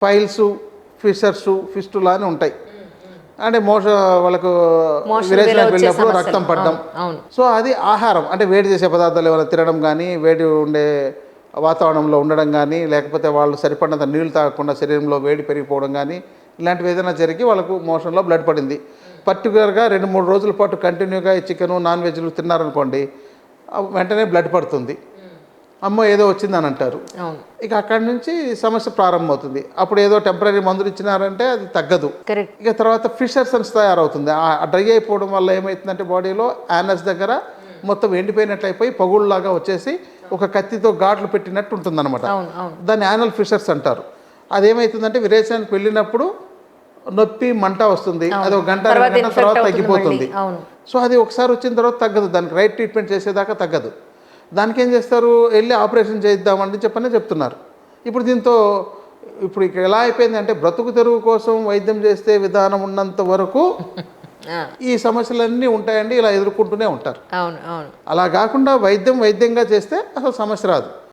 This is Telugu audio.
పైల్స్, ఫిషర్స్, ఫిస్టులా అని ఉంటాయి. అంటే వాళ్ళకు విరేచనకు వెళ్ళినప్పుడు రక్తం పడడం. సో అది ఆహారం అంటే వేడి చేసే పదార్థాలు ఏమైనా తినడం కానీ, వేడి ఉండే వాతావరణంలో ఉండడం కానీ, లేకపోతే వాళ్ళు సరిపడినంత నీళ్లు తాగకుండా శరీరంలో వేడి పెరిగిపోవడం కానీ, ఇలాంటివి ఏదైనా జరిగి వాళ్ళకు మోషన్లో బ్లడ్ పడింది. పర్టికులర్గా 2-3 రోజుల పాటు కంటిన్యూగా ఈ చికెను, నాన్ వెజ్లు తిన్నారనుకోండి, వెంటనే బ్లడ్ పడుతుంది. అమ్మో ఏదో వచ్చిందని అంటారు. ఇక అక్కడి నుంచి సమస్య ప్రారంభమవుతుంది. అప్పుడు ఏదో టెంపరీ మందులు ఇచ్చినారంటే అది తగ్గదు. ఇక తర్వాత ఫిషర్స్ తయారవుతుంది. ఆ డ్రై అయిపోవడం వల్ల ఏమవుతుందంటే బాడీలో యానస్ దగ్గర మొత్తం ఎండిపోయినట్లు అయిపోయి పగుళ్ళలాగా వచ్చేసి ఒక కత్తితో ఘాట్లు పెట్టినట్టు ఉంటుందన్నమాట. దాన్ని యానల్ ఫిషర్స్ అంటారు. అదేమవుతుందంటే విరేచనానికి వెళ్ళినప్పుడు నొప్పి, మంట వస్తుంది. అది ఒక గంట 2 గంటల తర్వాత తగ్గిపోతుంది. సో అది ఒకసారి వచ్చిన తర్వాత తగ్గదు. దానికి రైట్ ట్రీట్మెంట్ చేసేదాకా తగ్గదు. దానికి ఏం చేస్తారు, వెళ్ళి ఆపరేషన్ చేద్దామని చెప్తున్నారు. ఇప్పుడు ఇక్కడ ఎలా అయిపోయిందంటే బ్రతుకు తెరువు కోసం వైద్యం చేస్తే విధానం ఉన్నంత వరకు ఈ సమస్యలన్నీ ఉంటాయండి. ఇలా ఎదుర్కొంటూనే ఉంటారు. అలా కాకుండా వైద్యంగా చేస్తే అసలు సమస్య రాదు.